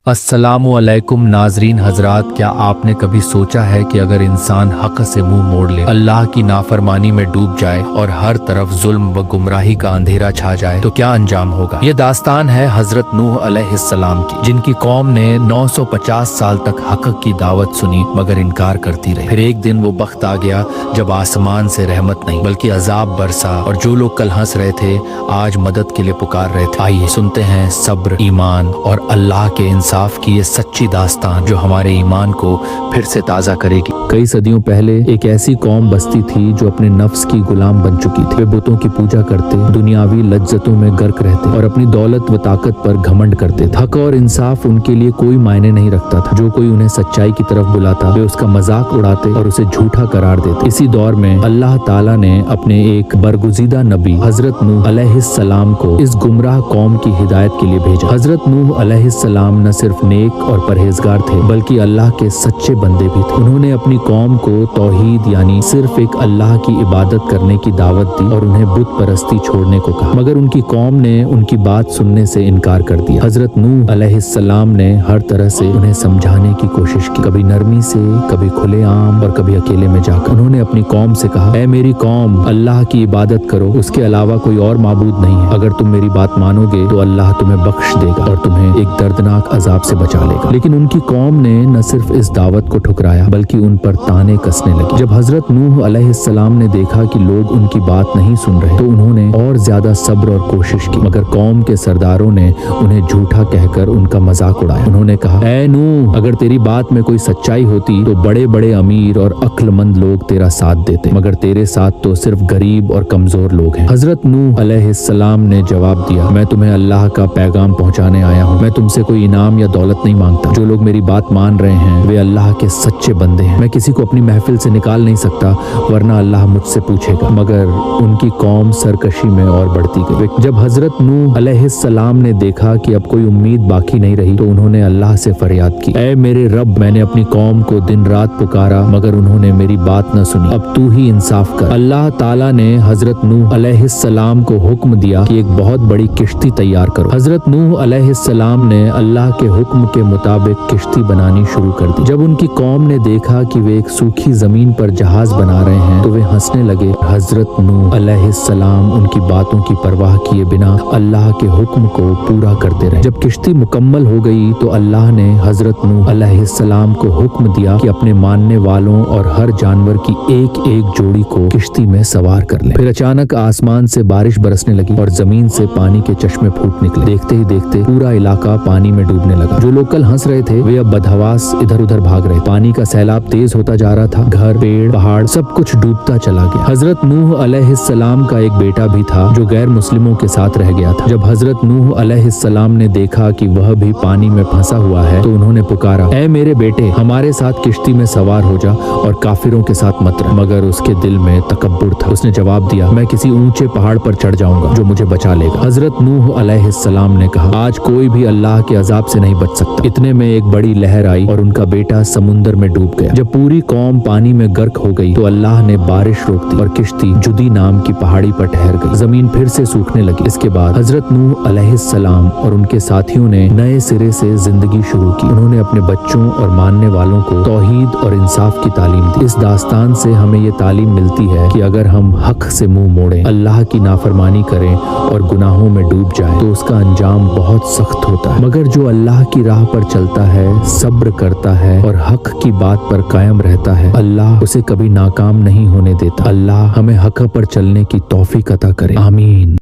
अस्सलामुअलैकुम नाजरीन हजरात, क्या आपने कभी सोचा है कि अगर इंसान हक से मुंह मोड़ ले, अल्लाह की नाफरमानी में डूब जाए और हर तरफ जुल्म व गुमराही का अंधेरा छा जाए तो क्या अंजाम होगा। ये दास्तान है हजरत नूह अलैहिस्सलाम की, जिनकी कौम ने 950 साल तक हक की दावत सुनी मगर इनकार करती रही। फिर एक दिन वो वक्त आ गया जब आसमान से रहमत नहीं बल्कि अजाब बरसा और जो लोग कल हंस रहे थे आज मदद के लिए पुकार रहे थे। आइए सुनते हैं सब्र, ईमान और अल्लाह के इंसाफ की ये सच्ची दास्तान जो हमारे ईमान को फिर से ताज़ा करेगी। कई सदियों पहले एक ऐसी कौम बसती थी जो अपने नफ्स की गुलाम बन चुकी थी। वे बुतों की पूजा करते, दुनियावी लज्जतों में गर्क रहते और अपनी दौलत व ताकत पर घमंड करते थे। हक और इंसाफ उनके लिए कोई मायने नहीं रखता था। जो कोई उन्हें सच्चाई की तरफ बुलाता वे उसका मजाक उड़ाते और उसे झूठा करार देते। इसी दौर में अल्लाह ताला ने अपने एक बरगुज़ीदा नबी हजरत नूह अलैहिस्सलाम को इस गुमराह कौम की हिदायत के लिए भेजा। हजरत नूह अलैहिस्सलाम न सिर्फ नेक और परहेजगार थे बल्कि अल्लाह के सच्चे बंदे भी थे। उन्होंने अपनी कौम को तौहीद यानी सिर्फ एक अल्लाह की इबादत करने की दावत दी और उन्हें बुत परस्ती छोड़ने को कहा, मगर उनकी कौम ने उनकी बात सुनने से इनकार कर दिया। हजरत नूह अलैहिस्सलाम ने हर तरह से उन्हें समझाने की कोशिश की, कभी नरमी से, कभी खुलेआम और कभी अकेले में जाकर। उन्होंने अपनी कौम से कहा, ऐ मेरी कौम, अल्लाह की इबादत करो, उसके अलावा कोई और माबूद नहीं है। अगर तुम मेरी बात मानोगे तो अल्लाह तुम्हें बख्श देगा और तुम्हें एक दर्दनाक अजाब से बचा लेगा। लेकिन उनकी कौम ने न सिर्फ इस दावत को ठुकराया बल्कि उन पर ताने कसने लगी। जब हजरत नूह अलैहिस्सलाम ने देखा कि लोग उनकी बात नहीं सुन रहे तो उन्होंने और ज्यादा सब्र और कोशिश की, मगर कौम के सरदारों ने उन्हें झूठा कहकर उनका मजाक उड़ाया। उन्होंने कहा, ऐ नूह, अगर तेरी बात में कोई सच्चाई होती तो बड़े बड़े अमीर और अक्लमंद लोग तेरा साथ देते, मगर तेरे साथ तो सिर्फ गरीब और कमजोर लोग हैं। हजरत नूह अलैहिस्सलाम ने जवाब दिया, मैं तुम्हें अल्लाह का पैगाम पहुंचाने आया हूँ। मैं तुमसे कोई इनाम या दौलत नहीं मांगता। जो लोग मेरी बात मान रहे हैं वे अल्लाह के सच्चे बंदे हैं। मैं किसी को अपनी महफिल से निकाल नहीं सकता वरना अल्लाह मुझसे पूछेगा। मगर उनकी कौम सरकशी में और बढ़ती गई। जब हजरत नूह अलैहिस्सलाम ने देखा कि अब कोई उम्मीद बाकी नहीं रही तो उन्होंने अल्लाह से फरियाद की, ऐ मेरे रब, मैंने अपनी कौम को दिन रात पुकारा मगर उन्होंने मेरी बात न सुनी, अब तू ही इंसाफ कर। अल्लाह ताला ने हजरत नूह अलैहिस्सलाम को हुक्म दिया कि एक बहुत बड़ी किश्ती तैयार करो। हजरत नूह अलैहिस्सलाम ने अल्लाह के हुक्म के मुताबिक किश्ती बनानी शुरू कर दी। जब उनकी कौम ने देखा कि वे एक सूखी जमीन पर जहाज बना रहे हैं तो वे हंसने लगे। हजरत नूह अलैहिस्सलाम उनकी बातों की परवाह किए बिना अल्लाह के हुक्म को पूरा करते रहे। जब किश्ती मुकम्मल हो गई तो अल्लाह ने हजरत नूह अलैहिस्सलाम को हुक्म दिया कि अपने मानने वालों और हर जानवर की एक एक जोड़ी को किश्ती में सवार कर ले। फिर अचानक आसमान से बारिश बरसने लगी और जमीन से पानी के चश्मे फूट निकले। देखते ही देखते पूरा इलाका पानी में डूबने लगा। जो लोग कल हंस रहे थे वे अब बदहवास इधर उधर भाग रहे। पानी का सैलाब तेज होता जा रहा था। घर, पेड़, पहाड़ सब कुछ डूबता चला गया। हजरत नूह अलैहिस्सलाम का एक बेटा भी था जो गैर मुस्लिमों के साथ रह गया था। जब हजरत नूह अलैहिस्सलाम ने देखा कि वह भी पानी में फंसा हुआ है तो उन्होंने पुकारा, ऐ मेरे बेटे, हमारे साथ किश्ती में सवार हो जा और काफिरों के साथ मत रह। मगर उसके दिल में तकब्बुर था। उसने जवाब दिया, मैं किसी ऊंचे पहाड़ पर चढ़ जाऊंगा जो मुझे बचा लेगा। हजरत नूह अलैहिस्सलाम ने कहा, आज कोई भी अल्लाह के अजाब से नहीं बच सकता। इतने में एक बड़ी लहर आई और उनका बेटा समुंदर में डूब गया। जब पूरी कौम पानी में गर्क हो गई तो अल्लाह ने बारिश रोक दी और किश्ती जुदी नाम की पहाड़ी पर ठहर गई। जमीन फिर से सूखने लगी। इसके बाद हजरत नूह अलैहिस्सलाम और उनके साथियों ने नए सिरे से जिंदगी शुरू की। उन्होंने अपने बच्चों और मानने वालों को तौहीद और इंसाफ की तालीम दी। इस दास्तान से हमें ये तालीम मिलती है कि अगर हम हक से मुंह मोड़ें, अल्लाह की नाफरमानी करें और गुनाहों में डूब जाएं तो उसका अंजाम बहुत सख्त होता है। मगर जो अल्लाह की राह पर चलता है, सब्र करता है और हक की बात पर कायम रहता है, अल्लाह उसे कभी नाकाम नहीं होने देता। अल्लाह हमें हक पर चलने की तौफीक अता करे। आमीन।